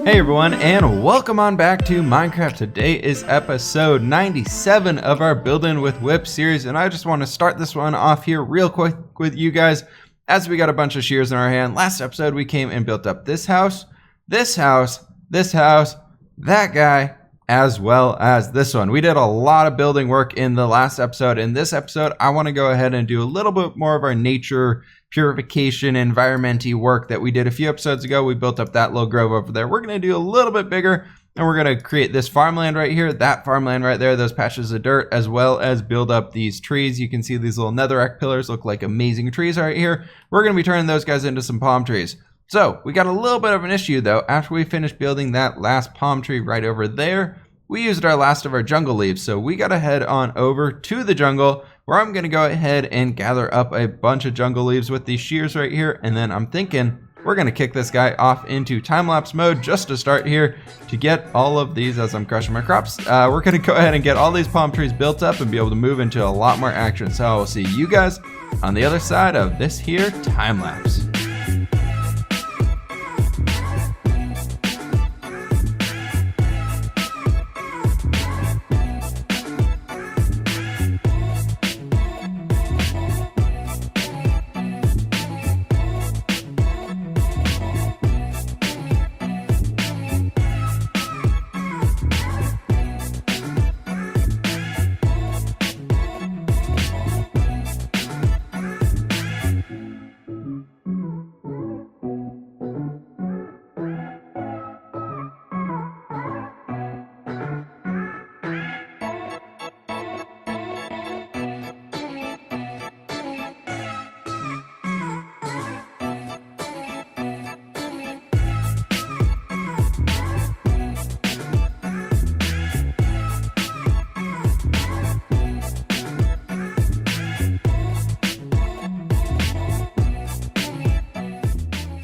Hey everyone, and welcome on back to Minecraft. Today is episode 97 of our Building with Whip series, and I just want to start this one off here real quick with you guys as we got a bunch of shears in our hand. Last episode we came and built up this house, this house, this house, that guy, as well as this one. We did a lot of building work in the last episode. In this episode, I want to go ahead and do a little bit more of our nature purification, environment-y work that we did a few episodes ago. We built up that little grove over there. We're going to do a little bit bigger, and we're going to create this farmland right here, that farmland right there, those patches of dirt, as well as build up these trees. You can see these little netherrack pillars look like amazing trees right here. We're going to be turning those guys into some palm trees. So we got a little bit of an issue though. After we finished building that last palm tree right over there, we used our last of our jungle leaves. So we got to head on over to the jungle, where I'm going to go ahead and gather up a bunch of jungle leaves with these shears right here. And then I'm thinking we're going to kick this guy off into time-lapse mode just to start here to get all of these as I'm crushing my crops. We're going to go ahead and get all these palm trees built up and be able to move into a lot more action. So I will see you guys on the other side of this here time-lapse.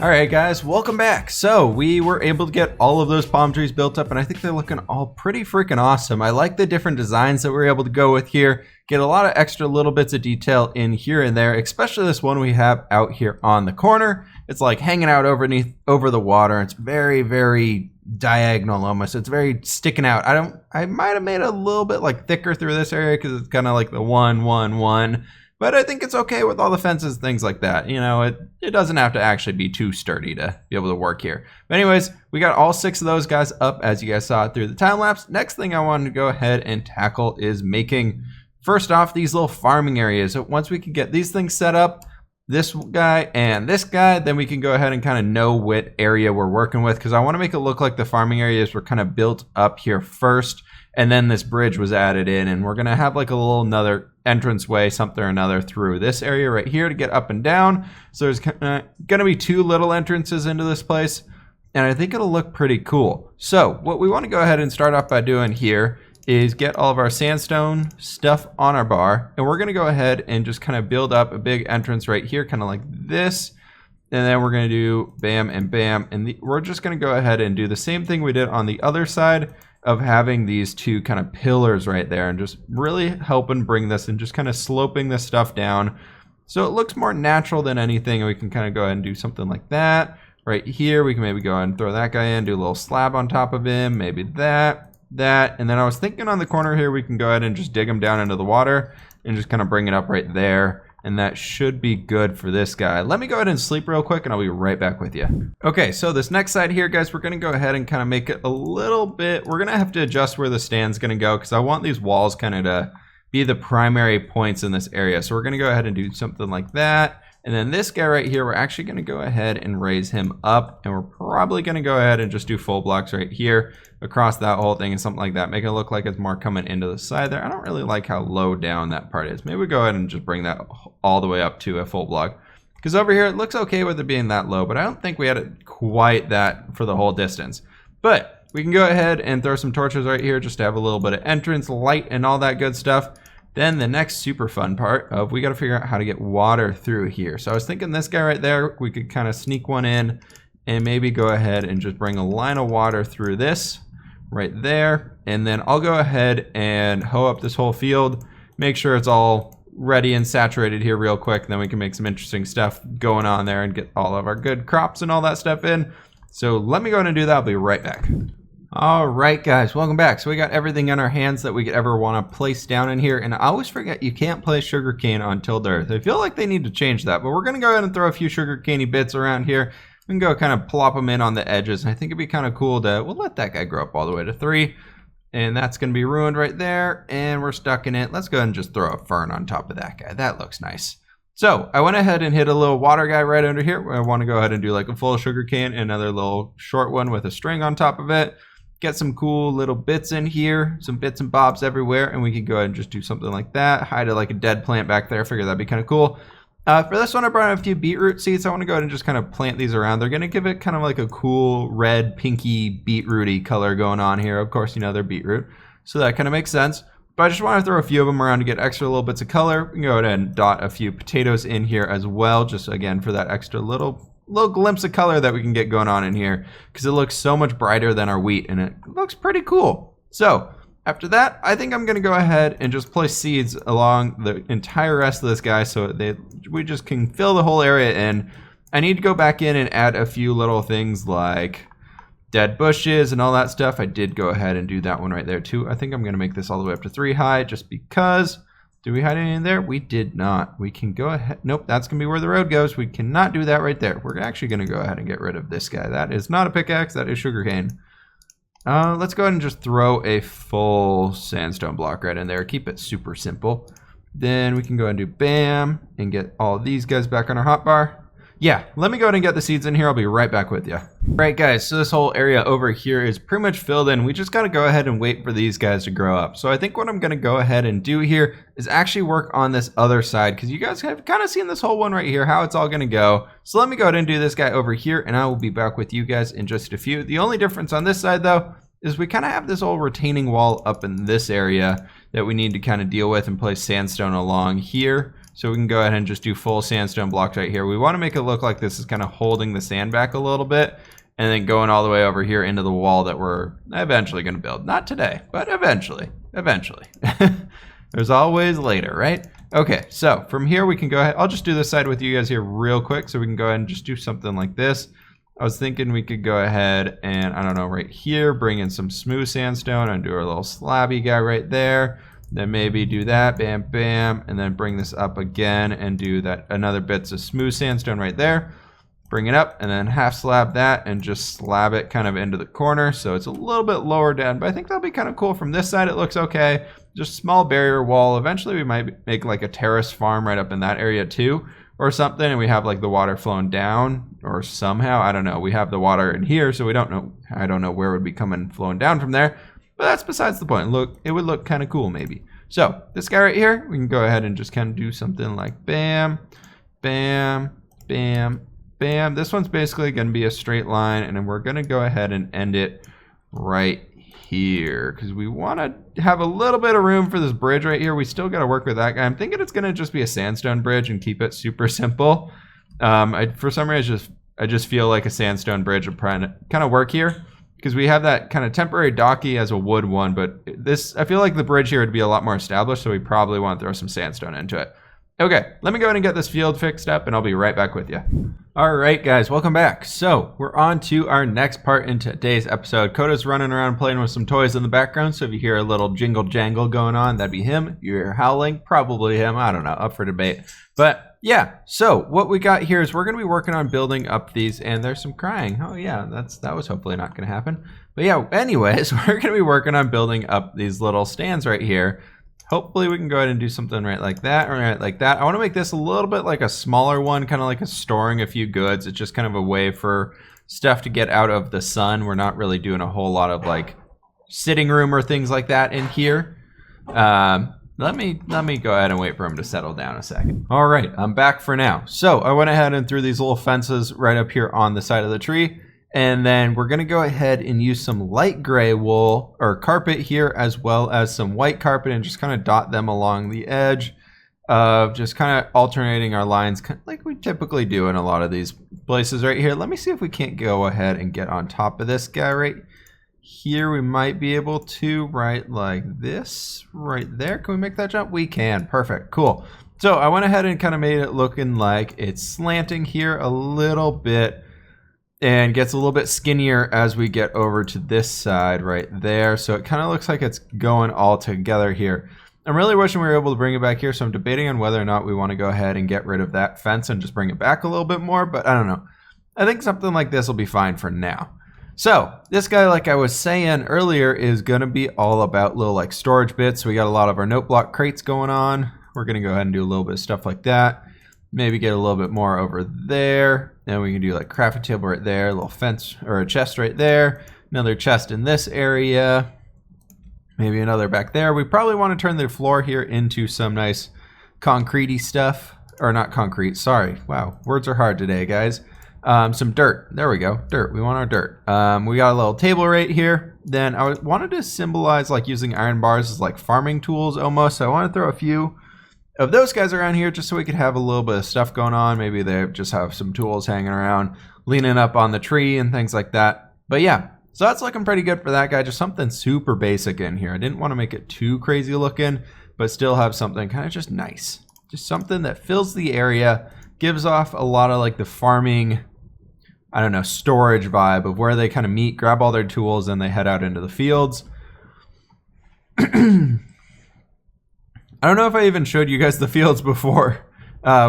Alright guys, welcome back. So we were able to get all of those palm trees built up, and I think they're looking all pretty freaking awesome. I like the different designs that we're able to go with here. Get a lot of extra little bits of detail in here and there, especially this one we have out here on the corner. It's like hanging out over the water. It's very, very diagonal almost. It's very sticking out. I might have made it a little bit like thicker through this area because it's kind of like the 1, 1, 1. But I think it's okay with all the fences, things like that. You know, it doesn't have to actually be too sturdy to be able to work here. But anyways, we got all 6 of those guys up as you guys saw it through the time lapse. Next thing I wanted to go ahead and tackle is making, first off, these little farming areas. So once we can get these things set up, this guy and this guy, then we can go ahead and kind of know what area we're working with, because I want to make it look like the farming areas were kind of built up here first, and then this bridge was added in, and we're going to have like a little another entrance way, something or another, through this area right here to get up and down. So there's going to be 2 little entrances into this place, and I think it'll look pretty cool. So what we want to go ahead and start off by doing here is get all of our sandstone stuff on our bar, and we're going to go ahead and just kind of build up a big entrance right here, kind of like this. And then we're going to do bam and bam, and we're just going to go ahead and do the same thing we did on the other side of having these 2 kind of pillars right there, and just really helping bring this and just kind of sloping this stuff down so it looks more natural than anything. And we can kind of go ahead and do something like that right here. We can maybe go ahead and throw that guy in, do a little slab on top of him, maybe that, and then I was thinking on the corner here we can go ahead and just dig him down into the water and just kind of bring it up right there. And that should be good for this guy. Let me go ahead and sleep real quick and I'll be right back with you. Okay, so this next side here, guys, we're gonna go ahead and kind of make it a little bit, we're gonna have to adjust where the stand's gonna go, because I want these walls kind of to be the primary points in this area. So we're gonna go ahead and do something like that. And then this guy right here, we're actually gonna go ahead and raise him up, and we're probably gonna go ahead and just do full blocks right here across that whole thing and something like that. Make it look like it's more coming into the side there. I don't really like how low down that part is. Maybe we go ahead and just bring that all the way up to a full block, because over here it looks okay with it being that low, but I don't think we had it quite that for the whole distance. But we can go ahead and throw some torches right here just to have a little bit of entrance light and all that good stuff. Then the next super fun part of, we got to figure out how to get water through here. So I was thinking this guy right there, we could kind of sneak one in and maybe go ahead and just bring a line of water through this right there. And then I'll go ahead and hoe up this whole field, make sure it's all ready and saturated here real quick. Then we can make some interesting stuff going on there and get all of our good crops and all that stuff in. So let me go ahead and do that. I'll be right back. All right, guys, welcome back. So we got everything in our hands that we could ever want to place down in here. And I always forget you can't place sugarcane on tilled earth. I feel like they need to change that, but we're going to go ahead and throw a few sugarcaney bits around here. We can go kind of plop them in on the edges. And I think it'd be kind of cool to, we'll let that guy grow up all the way to 3. And that's going to be ruined right there. And we're stuck in it. Let's go ahead and just throw a fern on top of that guy. That looks nice. So I went ahead and hit a little water guy right under here. I want to go ahead and do like a full sugarcane, another little short one with a string on top of it. Get some cool little bits in here, some bits and bobs everywhere, and we can go ahead and just do something like that. Hide like a dead plant back there. I figure that'd be kind of cool. For this one, I brought in a few beetroot seeds. I want to go ahead and just kind of plant these around. They're going to give it kind of like a cool red, pinky, beetrooty color going on here. Of course, you know they're beetroot, so that kind of makes sense. But I just want to throw a few of them around to get extra little bits of color. We can go ahead and dot a few potatoes in here as well, just again for that extra little glimpse of color that we can get going on in here, because it looks so much brighter than our wheat and it looks pretty cool. So after that, I think I'm going to go ahead and just place seeds along the entire rest of this guy so we just can fill the whole area in. I need to go back in and add a few little things like dead bushes and all that stuff. I did go ahead and do that one right there too. I think I'm going to make this all the way up to 3 high just because. Did we hide anything there? We did not. We can go ahead. Nope, that's going to be where the road goes. We cannot do that right there. We're actually going to go ahead and get rid of this guy. That is not a pickaxe. That is sugarcane. Let's go ahead and just throw a full sandstone block right in there. Keep it super simple. Then we can go ahead and do bam and get all these guys back on our hotbar. Yeah, let me go ahead and get the seeds in here. I'll be right back with you. Right, guys, so this whole area over here is pretty much filled in. We just got to go ahead and wait for these guys to grow up. So I think what I'm going to go ahead and do here is actually work on this other side, because you guys have kind of seen this whole one right here, how it's all going to go. So let me go ahead and do this guy over here, and I will be back with you guys in just a few. The only difference on this side, though, is we kind of have this old retaining wall up in this area that we need to kind of deal with and place sandstone along here. So we can go ahead and just do full sandstone blocks right here. We want to make it look like this is kind of holding the sand back a little bit and then going all the way over here into the wall that we're eventually going to build. Not today, but eventually. Eventually. There's always later, right? Okay, so from here we can go ahead. I'll just do this side with you guys here real quick so we can go ahead and just do something like this. I was thinking we could go ahead and, I don't know, right here, bring in some smooth sandstone and do our little slabby guy right there. Then maybe do that, bam, bam, and then bring this up again and do that another bits of smooth sandstone right there. Bring it up and then half slab that and just slab it kind of into the corner so it's a little bit lower down, but I think that'll be kind of cool. From this side it looks okay, just small barrier wall. Eventually we might make like a terrace farm right up in that area too or something, and we have like the water flowing down or somehow, I don't know, we have the water in here, so we don't know, I don't know where it would be coming flowing down from there. But that's besides the point. Look, it would look kind of cool maybe. So this guy right here, we can go ahead and just kind of do something like bam, bam, bam, bam. This one's basically going to be a straight line, and then we're going to go ahead and end it right here because we want to have a little bit of room for this bridge right here. We still got to work with that guy. I'm thinking it's going to just be a sandstone bridge and keep it super simple. For some reason, I just feel like a sandstone bridge would kind of work here, because we have that kind of temporary docky as a wood one, but this, I feel like the bridge here would be a lot more established, so we probably want to throw some sandstone into it. Okay, let me go ahead and get this field fixed up, and I'll be right back with you. All right, guys, welcome back. So we're on to our next part in today's episode. Coda's running around playing with some toys in the background, so if you hear a little jingle jangle going on, that'd be him. If you hear howling, probably him. I don't know, up for debate. But yeah, so what we got here is we're going to be working on building up these, and there's some crying. Oh yeah, that was hopefully not going to happen. But yeah, anyways, we're going to be working on building up these little stands right here. Hopefully we can go ahead and do something right like that or right like that. I want to make this a little bit like a smaller one, kind of like a storing a few goods. It's just kind of a way for stuff to get out of the sun. We're not really doing a whole lot of like sitting room or things like that in here. Let me go ahead and wait for him to settle down a second. All right, I'm back for now. So I went ahead and threw these little fences right up here on the side of the tree. And then we're going to go ahead and use some light gray wool or carpet here, as well as some white carpet, and just kind of dot them along the edge of just kind of alternating our lines like we typically do in a lot of these places right here. Let me see if we can't go ahead and get on top of this guy right here. We might be able to, right like this right there. Can we make that jump? We can. Perfect. Cool. So I went ahead and kind of made it looking like it's slanting here a little bit. and gets a little bit skinnier as we get over to this side right there. So it kind of looks like it's going all together here. I'm really wishing we were able to bring it back here, so I'm debating on whether or not we want to go ahead and get rid of that fence and just bring it back a little bit more, but I don't know. I think something like this will be fine for now. So this guy, like I was saying earlier, is going to be all about little like storage bits. So we got a lot of our note block crates going on. We're going to go ahead and do a little bit of stuff like that. Maybe get a little bit more over there. Then we can do like crafting table right there, a little fence or a chest right there. Another chest in this area. Maybe another back there. We probably want to turn the floor here into some nice concrete-y stuff. Or not concrete, sorry. Wow, words are hard today, guys. Some dirt. There we go. Dirt. We want our dirt. We got a little table right here. Then I wanted to symbolize like using iron bars as like farming tools almost. So I want to throw a few of those guys around here just so we could have a little bit of stuff going on. Maybe they just have some tools hanging around, leaning up on the tree and things like that. But yeah, so that's looking pretty good for that guy. Just something super basic in here. I didn't want to make it too crazy looking, but still have something kind of just nice. Just something that fills the area, gives off a lot of like the farming, I don't know, storage vibe of where they kind of meet, grab all their tools, and they head out into the fields. I don't know if I even showed you guys the fields before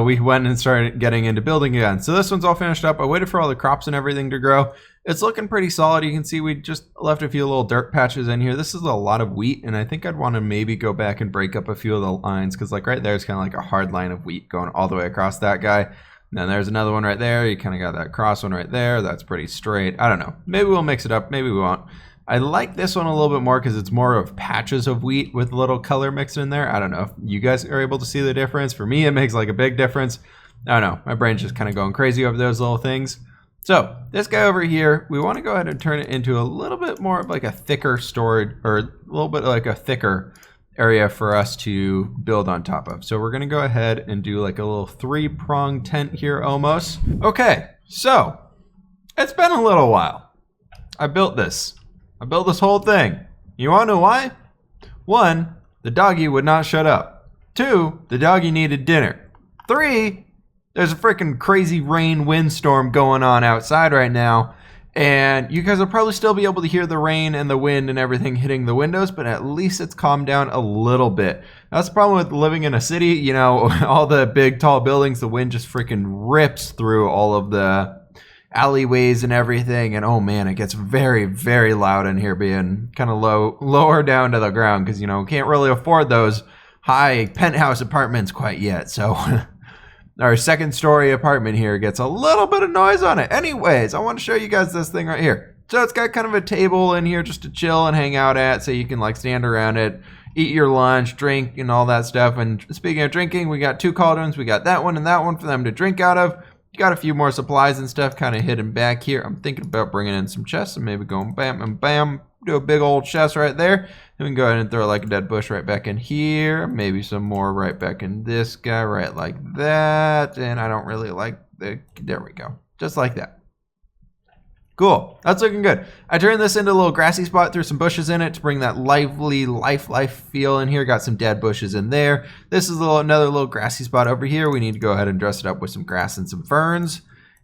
we went and started getting into building again. So this one's all finished up. I waited for all the crops and everything to grow. It's looking pretty solid. You can see we just left a few little dirt patches in here. This is a lot of wheat, and I think I'd want to maybe go back and break up a few of the lines because like right there is kind of like a hard line of wheat going all the way across that guy. And then there's another one right there. You kind of got that cross one right there. That's pretty straight. I don't know. Maybe we'll mix it up. Maybe we won't. I like this one a little bit more because it's more of patches of wheat with a little color mixed in there. I don't know if you guys are able to see the difference. For me, it makes like a big difference. I don't know. My brain's just kind of going crazy over those little things. So this guy over here, we want to go ahead and turn it into a little bit more of like a thicker storage, or a little bit like a thicker area for us to build on top of. So we're going to go ahead and do like a little 3-prong tent here almost. Okay, so it's been a little while. I built this whole thing. You want to know why? 1, the doggy would not shut up. 2, the doggy needed dinner. 3, there's a freaking crazy rain windstorm going on outside right now. And you guys will probably still be able to hear the rain and the wind and everything hitting the windows, but at least it's calmed down a little bit. That's the problem with living in a city. You know, all the big tall buildings, the wind just freaking rips through all of the alleyways and everything, and oh man, it gets very, very loud in here, being kind of lower down to the ground because, you know, can't really afford those high penthouse apartments quite yet. So our 2nd-story apartment here gets a little bit of noise on it. Anyways, I want to show you guys this thing right here. So it's got kind of a table in here just to chill and hang out at, so you can like stand around it, eat your lunch, drink, and all that stuff. And speaking of drinking, we got 2 cauldrons. We got that one and that one for them to drink out of. Got a few more supplies and stuff kind of hidden back here. I'm thinking about bringing in some chests and maybe going bam and bam, do a big old chest right there. Then we can go ahead and throw like a dead bush right back in here. Maybe some more right back in this guy right like that. And I don't really like there we go. Just like that. Cool. That's looking good. I turned this into a little grassy spot, threw some bushes in it to bring that lively life feel in here. Got some dead bushes in there. This is another little grassy spot over here. We need to go ahead and dress it up with some grass and some ferns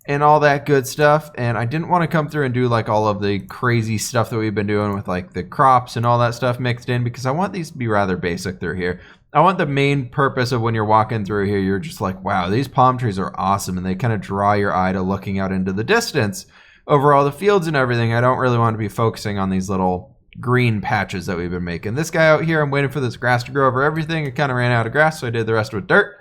and all that good stuff. And I didn't want to come through and do like all of the crazy stuff that we've been doing with like the crops and all that stuff mixed in, because I want these to be rather basic through here. I want the main purpose of when you're walking through here, you're just like, wow, these palm trees are awesome. And they kind of draw your eye to looking out into the distance over all the fields and everything. I don't really want to be focusing on these little green patches that we've been making. This guy out here, I'm waiting for this grass to grow over everything. It kind of ran out of grass, so I did the rest with dirt.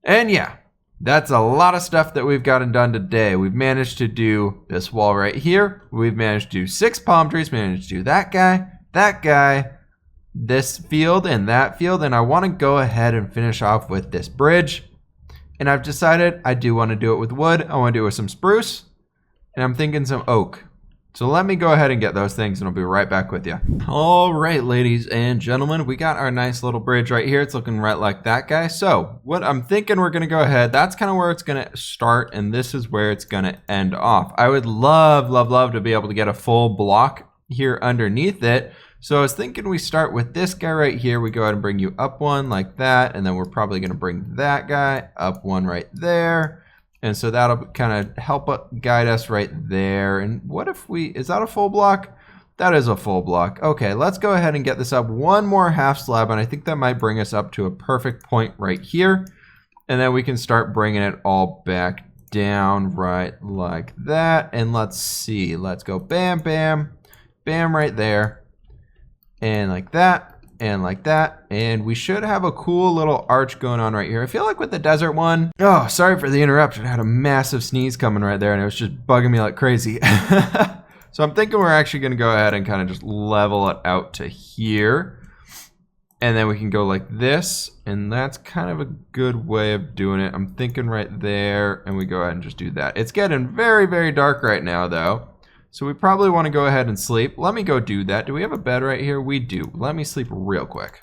And yeah, that's a lot of stuff that we've gotten done today. We've managed to do this wall right here. We've managed to do 6 palm trees, managed to do that guy, this field, and that field. And I want to go ahead and finish off with this bridge. And I've decided I do want to do it with wood. I want to do it with some spruce. And I'm thinking some oak. So let me go ahead and get those things and I'll be right back with you. All right, ladies and gentlemen, we got our nice little bridge right here. It's looking right like that guy. So what I'm thinking, we're going to go ahead. That's kind of where it's going to start. And this is where it's going to end off. I would love to be able to get a full block here underneath it. So I was thinking we start with this guy right here. We go ahead and bring you up one like that. And then we're probably going to bring that guy up one right there. And so that'll kind of help guide us right there. And what if is that a full block? That is a full block. Okay, let's go ahead and get this up one more half slab, and I think that might bring us up to a perfect point right here. And then we can start bringing it all back down right like that. And let's see, let's go bam, bam, bam right there. And like that, and like that. And we should have a cool little arch going on right here. I feel like with the desert one, oh, sorry for the interruption. I had a massive sneeze coming right there and it was just bugging me like crazy. So I'm thinking we're actually going to go ahead and kind of just level it out to here. And then we can go like this. And that's kind of a good way of doing it. I'm thinking right there. And we go ahead and just do that. It's getting very, very dark right now, though. So we probably want to go ahead and sleep. Let me go do that. Do we have a bed right here? We do. Let me sleep real quick.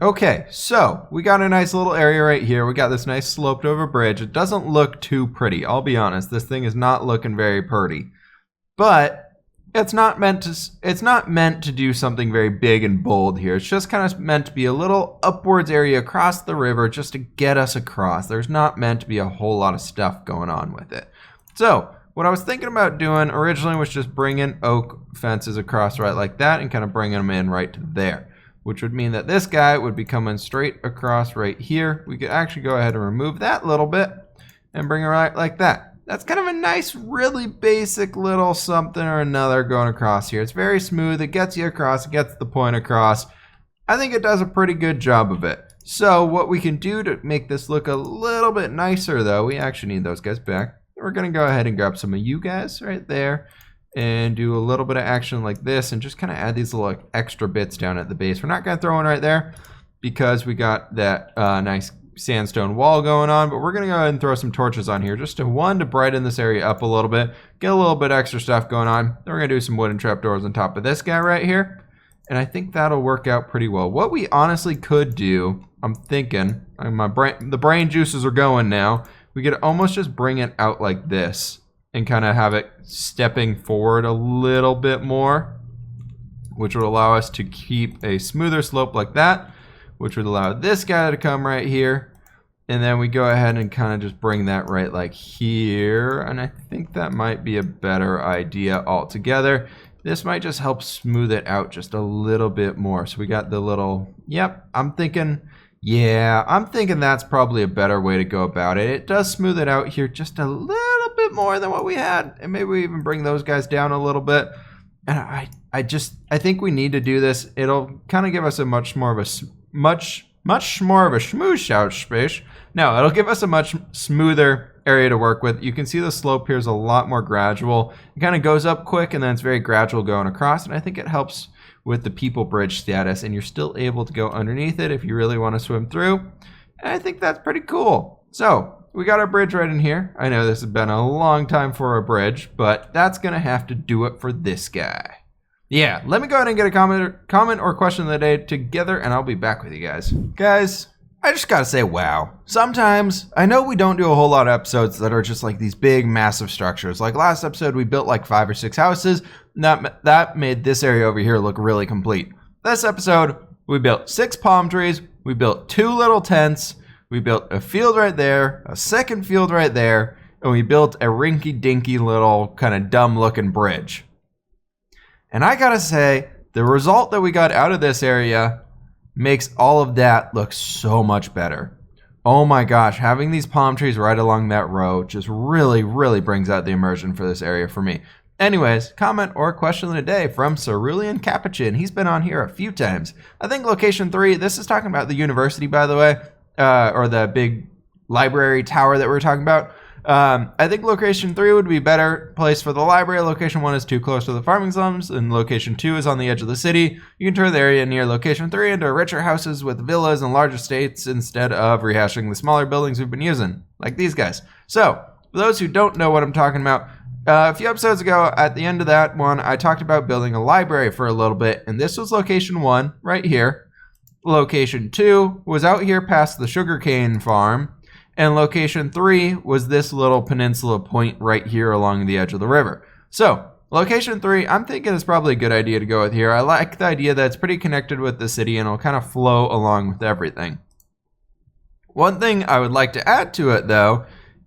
Okay, so we got a nice little area right here. We got this nice sloped over bridge. It doesn't look too pretty. I'll be honest. This thing is not looking very pretty. But it's not meant to do something very big and bold here. It's just kind of meant to be a little upwards area across the river just to get us across. There's not meant to be a whole lot of stuff going on with it. So what I was thinking about doing originally was just bringing oak fences across right like that and kind of bringing them in right to there, which would mean that this guy would be coming straight across right here. We could actually go ahead and remove that little bit and bring it right like that. That's kind of a nice, really basic little something or another going across here. It's very smooth. It gets you across. It gets the point across. I think it does a pretty good job of it. So what we can do to make this look a little bit nicer, though, we actually need those guys back. We're going to go ahead and grab some of you guys right there and do a little bit of action like this and just kind of add these little extra bits down at the base. We're not going to throw one right there because we got that nice sandstone wall going on, but we're going to go ahead and throw some torches on here just to brighten this area up a little bit, get a little bit extra stuff going on. Then we're going to do some wooden trapdoors on top of this guy right here, and I think that'll work out pretty well. What we honestly could do, I'm thinking, the brain juices are going now, we could almost just bring it out like this and kind of have it stepping forward a little bit more, which would allow us to keep a smoother slope like that, which would allow this guy to come right here. And then we go ahead and kind of just bring that right like here. And I think that might be a better idea altogether. This might just help smooth it out just a little bit more. So we got the little, yep, I'm thinking that's probably a better way to go about it. It does smooth it out here just a little bit more than what we had. And maybe we even bring those guys down a little bit. And I think we need to do this. It'll kind of give us a much more of a smooth shout space. No, it'll give us a much smoother area to work with. You can see the slope here is a lot more gradual. It kind of goes up quick and then it's very gradual going across. And I think it helps with the people bridge status. And you're still able to go underneath it if you really want to swim through. And I think that's pretty cool. So we got our bridge right in here. I know this has been a long time for a bridge, but that's going to have to do it for this guy. Yeah, let me go ahead and get a comment or question of the day together, and I'll be back with you guys. Guys, I just gotta say, wow. Sometimes, I know we don't do a whole lot of episodes that are just like these big, massive structures. Like last episode, we built like 5 or 6 houses, and that made this area over here look really complete. This episode, we built 6 palm trees, we built 2 little tents, we built a field right there, a second field right there, and we built a rinky-dinky little kind of dumb-looking bridge. And I gotta say, the result that we got out of this area makes all of that look so much better. Oh my gosh, having these palm trees right along that row just really, really brings out the immersion for this area for me. Anyways, comment or question of the day from Cerulean Capuchin. He's been on here a few times. I think location 3, this is talking about the university, by the way, or the big library tower that we were talking about. I think location 3 would be a better place for the library. Location 1 is too close to the farming slums, and location 2 is on the edge of the city. You can turn the area near location 3 into richer houses with villas and large estates instead of rehashing the smaller buildings we've been using, like these guys. So, for those who don't know what I'm talking about, a few episodes ago, at the end of that one, I talked about building a library for a little bit, and this was location 1, right here. Location 2 was out here past the sugarcane farm. And location 3 was this little peninsula point right here along the edge of the river. So, location 3, I'm thinking it's probably a good idea to go with here. I like the idea that it's pretty connected with the city and it'll kind of flow along with everything. One thing I would like to add to it, though,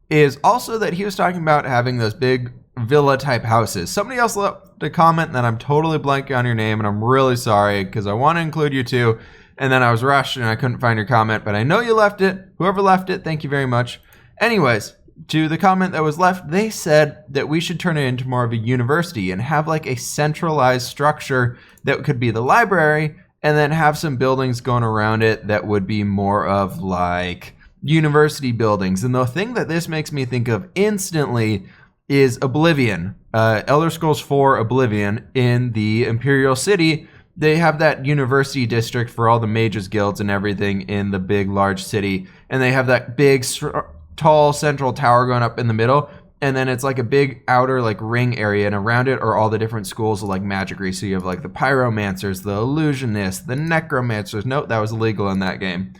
is also that he was talking about having those big villa type houses. Somebody else left a comment that I'm totally blanking on your name, and I'm really sorry because I want to include you too. And then I was rushed and I couldn't find your comment, but I know you left it. Whoever left it, thank you very much. Anyways, to the comment that was left, they said that we should turn it into more of a university and have like a centralized structure that could be the library, and then have some buildings going around it that would be more of like university buildings. And the thing that this makes me think of instantly is Oblivion, Elder Scrolls 4 Oblivion. In the Imperial City, they have that university district for all the mages guilds and everything in the big large city, and they have that big tall central tower going up in the middle, and then it's like a big outer like ring area, and around it are all the different schools of like magicry. So you have like the pyromancers, the illusionists, the necromancers. Nope, that was illegal in that game.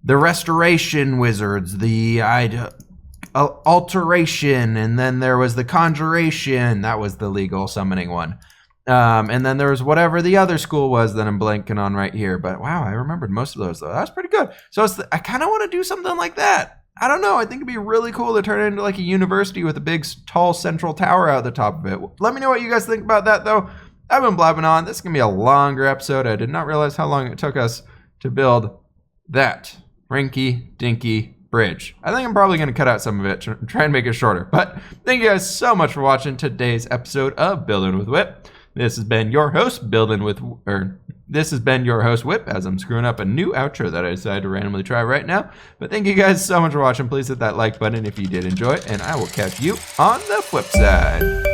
The restoration wizards, the alteration, and then there was the conjuration. That was the legal summoning one. And then there was whatever the other school was that I'm blanking on right here. But wow, I remembered most of those though. That was pretty good. So I kind of want to do something like that. I don't know. I think it'd be really cool to turn it into like a university with a big, tall central tower out the top of it. Let me know what you guys think about that though. I've been blabbing on. This is going to be a longer episode. I did not realize how long it took us to build that rinky dinky bridge. I think I'm probably going to cut out some of it to try and make it shorter. But thank you guys so much for watching today's episode of Building with Whip. This has been your host, this has been your host, Whip, as I'm screwing up a new outro that I decided to randomly try right now. But thank you guys so much for watching. Please hit that like button if you did enjoy it, and I will catch you on the flip side.